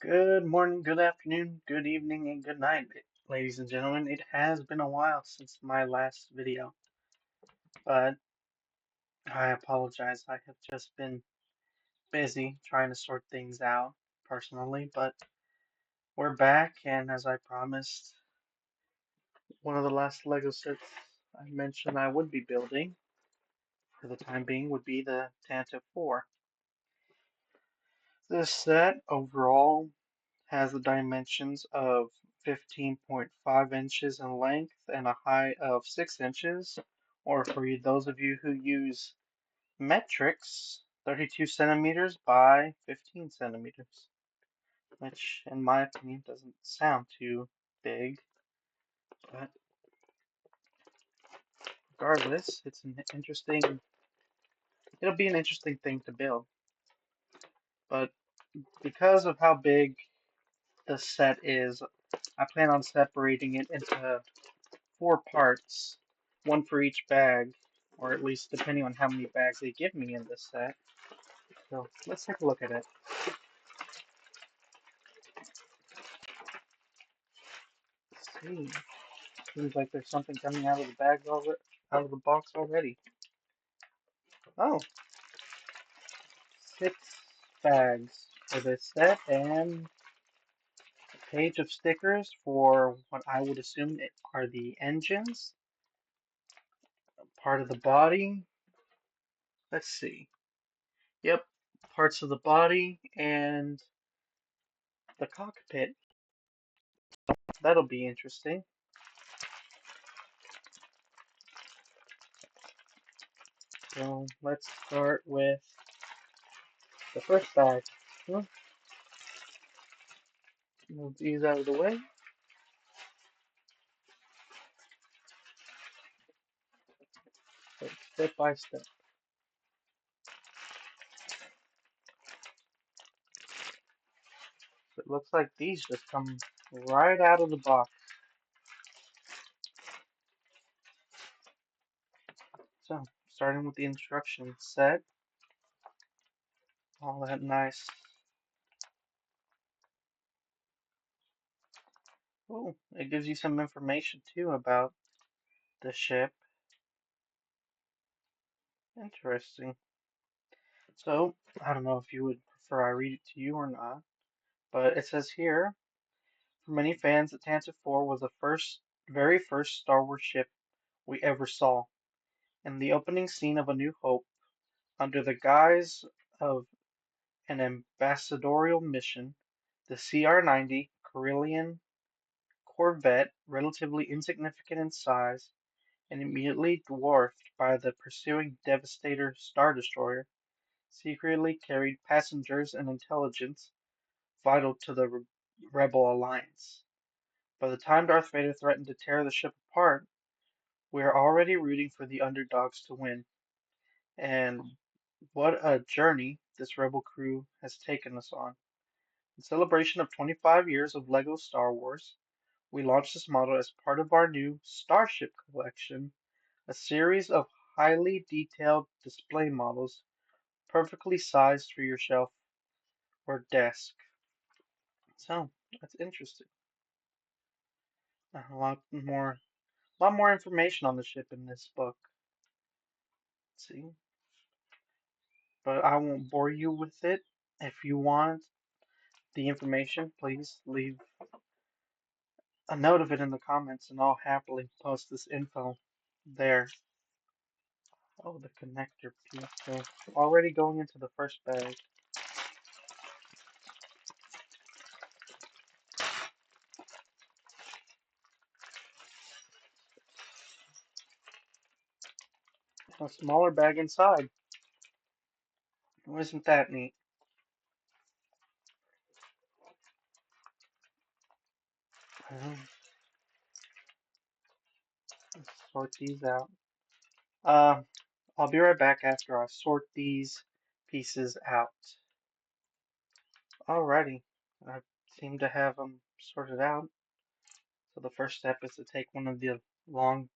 Good morning, good afternoon, good evening, and good night, ladies and gentlemen. It has been a while since my last video, but I apologize. I have just been busy trying to sort things out personally, but we're back, and as I promised, one of the last Lego sets I mentioned I would be building for the time being would be the Tantive 4. This set overall has the dimensions of 15.5 inches in length and a height of 6 inches, or for those of you who use metrics, 32 centimeters by 15 centimeters, which in my opinion doesn't sound too big, but regardless, it'll be an interesting thing to build. But because of how big the set is, I plan on separating it into 4 parts, one for each bag, or at least depending on how many bags they give me in this set. So let's take a look at it. Let's see. Seems like there's something coming out of the bags already, out of the box already. Oh, 6 bags for this set, and a page of stickers for what I would assume are the engines, part of the body. Let's see. Yep, parts of the body and the cockpit. That'll be interesting. So let's start with the first bag. Well, move these out of the way. So step by step. So it looks like these just come right out of the box. So starting with the instruction set, all that nice. Oh, it gives you some information too about the ship. Interesting. So I don't know if you would prefer I read it to you or not, but it says here, for many fans, the Tantive 4 was the very first Star Wars ship we ever saw. In the opening scene of A New Hope, under the guise of an ambassadorial mission, the CR-90 Corellian corvette, relatively insignificant in size and immediately dwarfed by the pursuing Devastator Star Destroyer, secretly carried passengers and intelligence vital to the Rebel Alliance. By the time Darth Vader threatened to tear the ship apart, we are already rooting for the underdogs to win. And what a journey this Rebel crew has taken us on. In celebration of 25 years of LEGO Star Wars, we launched this model as part of our new Starship Collection, a series of highly detailed display models perfectly sized for your shelf or desk. So, that's interesting. A lot more information on the ship in this book. Let's see, but I won't bore you with it. If you want the information, please leave a note of it in the comments, and I'll happily post this info there. Oh, the connector piece. So already going into the first bag. A smaller bag inside. Isn't that neat? Um, let's sort these out. Uh, I'll be right back after I sort these pieces out. Alrighty, I seem to have them sorted out. So the first step is to take one of the long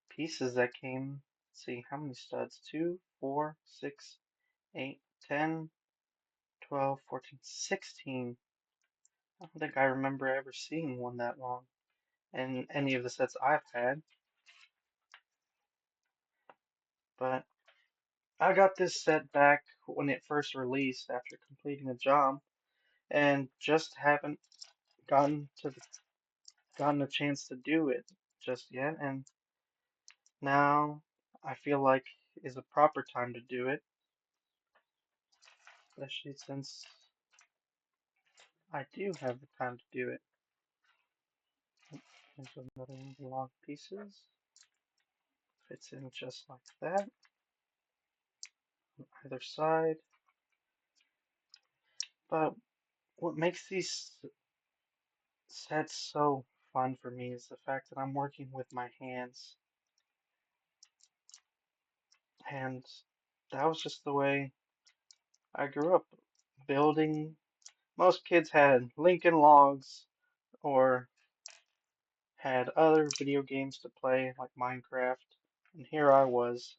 pieces that came. Let's see, how many studs? 2, 4, 6, 8, 10, 12, 14, 16 I don't think I remember ever seeing one that long in any of the sets I've had, but I got this set back when it first released after completing a job and just haven't gotten to the, gotten a chance to do it just yet, and now I feel like is a proper time to do it, especially since I do have the time to do it. Here's another one of the long pieces. Fits in just like that on either side. But what makes these sets so fun for me is the fact that I'm working with my hands. And that was just the way I grew up building. Most kids had Lincoln Logs or had other video games to play like Minecraft. And here I was,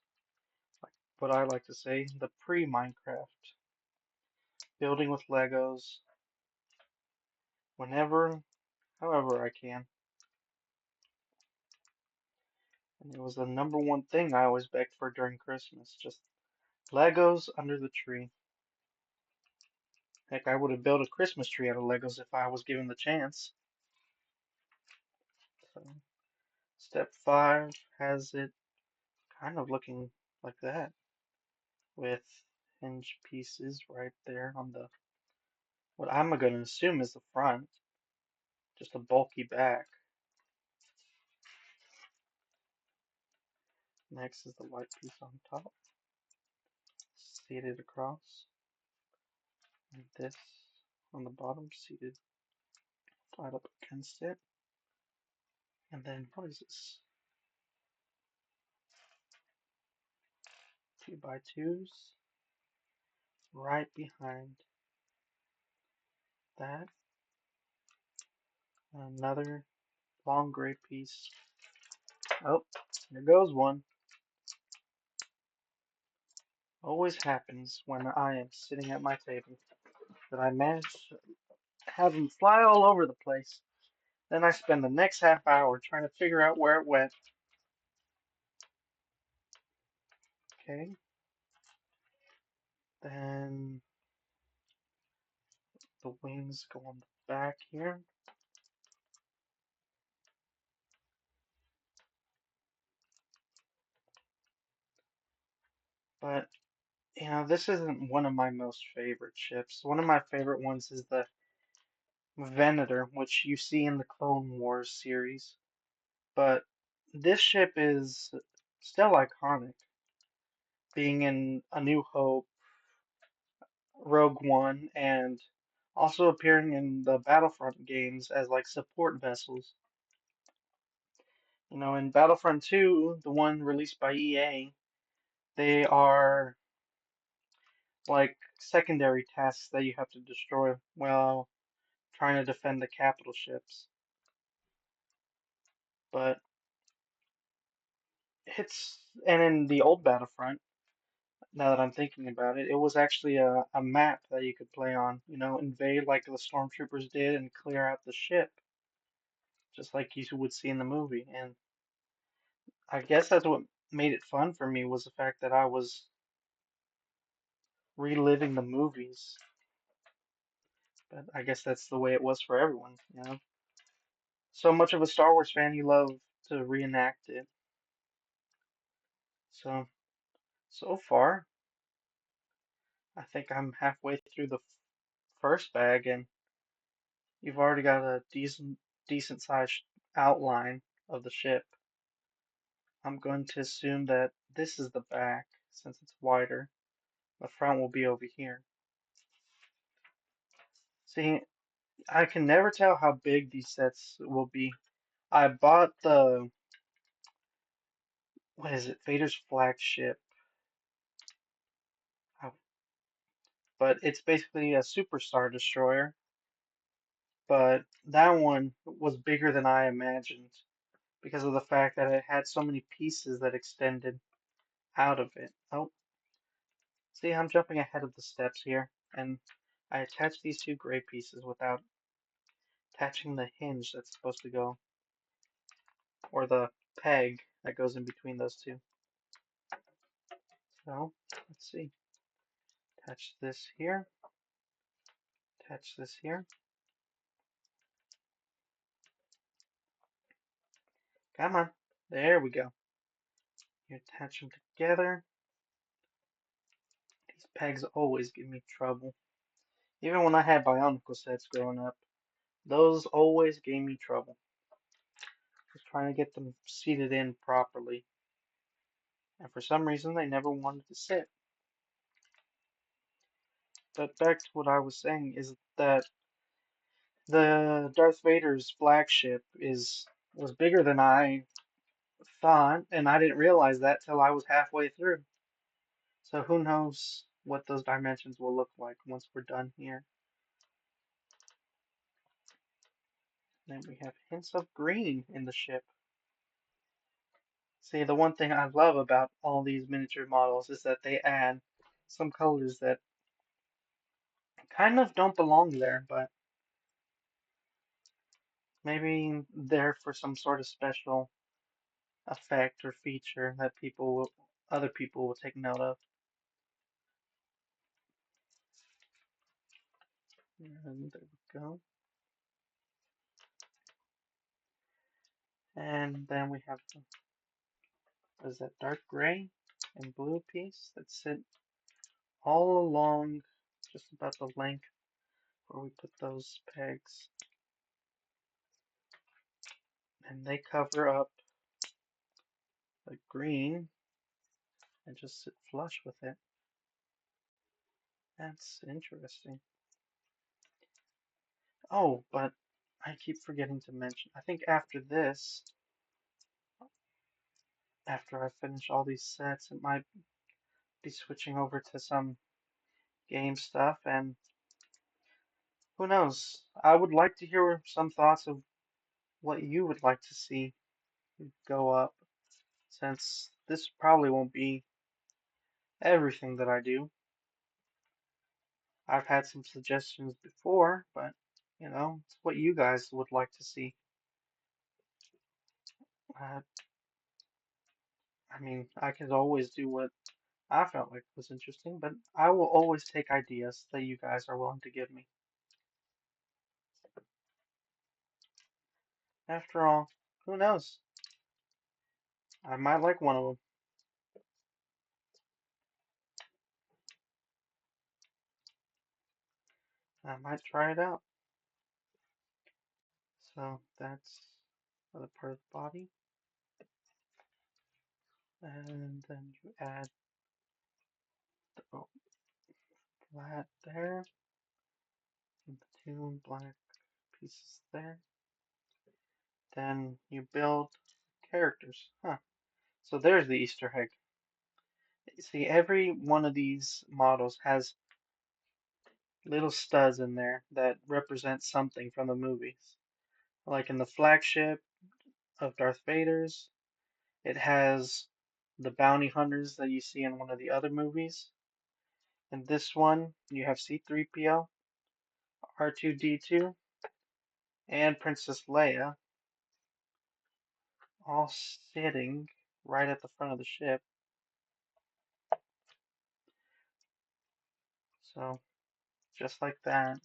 like what I like to say, the pre-Minecraft, building with Legos whenever, however I can. And it was the number one thing I always begged for during Christmas, just Legos under the tree. Heck, I would have built a Christmas tree out of Legos if I was given the chance. So, step 5 has it kind of looking like that, with hinge pieces right there on the, what I'm going to assume is the front, just a bulky back. Next is the white piece on top, seated across, and this on the bottom, seated flat up against it. And then, what is this? 2x2s right behind that. Another long gray piece. Oh, there goes one. Always happens when I am sitting at my table that I manage to have them fly all over the place. Then I spend the next half hour trying to figure out where it went. Okay. Then the wings go on the back here. But, this isn't one of my most favorite ships. One of my favorite ones is the Venator, which you see in the Clone Wars series. But this ship is still iconic, being in A New Hope, Rogue One, and also appearing in the Battlefront games as like support vessels. In Battlefront 2, the one released by EA, they are like secondary tasks that you have to destroy while trying to defend the capital ships. But and in the old Battlefront, now that I'm thinking about it, it was actually a map that you could play on, invade like the stormtroopers did and clear out the ship, just like you would see in the movie. And I guess that's what made it fun for me was the fact that I was reliving the movies. But I guess that's the way it was for everyone. So much of a Star Wars fan, you love to reenact it. So far, I think I'm halfway through the first bag, and you've already got a decent sized outline of the ship. I'm going to assume that this is the back since it's wider. The front will be over here. See, I can never tell how big these sets will be. I bought what is it, Vader's flagship, uh, but it's basically a superstar destroyer. But that one was bigger than I imagined because of the fact that it had so many pieces that extended out of it. Oh, see, I'm jumping ahead of the steps here, and I attached these two gray pieces without attaching the hinge that's supposed to go, or the peg that goes in between those two. So, let's see. Attach this here, attach this here. Come on. There we go. You attach them together. These pegs always give me trouble. Even when I had Bionicle sets growing up, those always gave me trouble. Just trying to get them seated in properly. And for some reason, they never wanted to sit. But back to what I was saying is that the Darth Vader's flagship was bigger than I thought, and I didn't realize that till I was halfway through. So who knows what those dimensions will look like once we're done here. Then we have hints of green in the ship. See, the one thing I love about all these miniature models is that they add some colors that kind of don't belong there, but maybe they're for some sort of special effect or feature that other people will take note of. And there we go. And then we have what is that, dark gray and blue piece that sit all along just about the length where we put those pegs. And they cover up the green and just sit flush with it. That's interesting. Oh, but I keep forgetting to mention, I think after this, after I finish all these sets, it might be switching over to some game stuff, and who knows? I would like to hear some thoughts of what you would like to see go up, since this probably won't be everything that I do. I've had some suggestions before, but it's what you guys would like to see. Uh, I mean, I could always do what I felt like was interesting, but I will always take ideas that you guys are willing to give me. After all, who knows? I might like one of them. I might try it out. So that's the other part of the body. And then you add the flat there, and the two black pieces there. Then you build characters. Huh. So there's the Easter egg. See, every one of these models has little studs in there that represent something from the movies. Like in the flagship of Darth Vader's, it has the bounty hunters that you see in one of the other movies. In this one, you have C-3PO, R2-D2, and Princess Leia all sitting right at the front of the ship. So, just like that.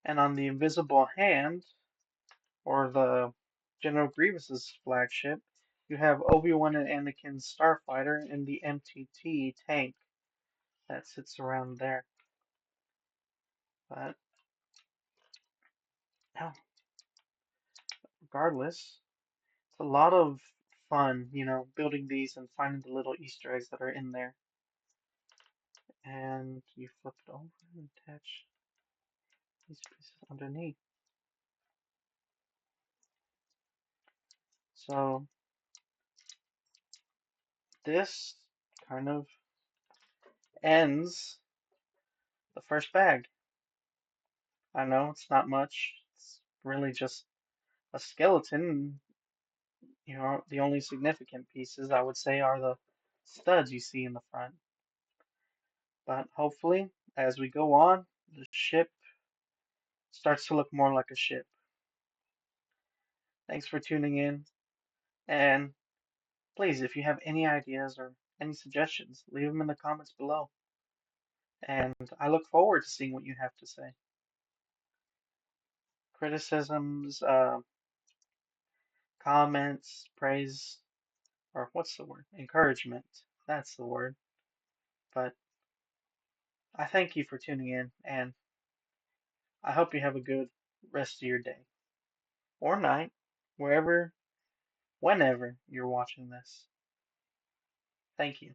And on the invisible hand, or the General Grievous's flagship, you have Obi-Wan and Anakin's starfighter and the MTT tank that sits around there. But no, regardless, it's a lot of fun, building these and finding the little Easter eggs that are in there. And you flip it over and attach these pieces underneath. So this kind of ends the first bag. I know it's not much. It's really just a skeleton. The only significant pieces I would say are the studs you see in the front. But hopefully, as we go on, the ship starts to look more like a ship. Thanks for tuning in, and please, if you have any ideas or any suggestions, leave them in the comments below. And I look forward to seeing what you have to say. Criticisms, comments, praise, or what's the word? Encouragement. That's the word. But I thank you for tuning in, and I hope you have a good rest of your day or night, wherever, whenever you're watching this. Thank you.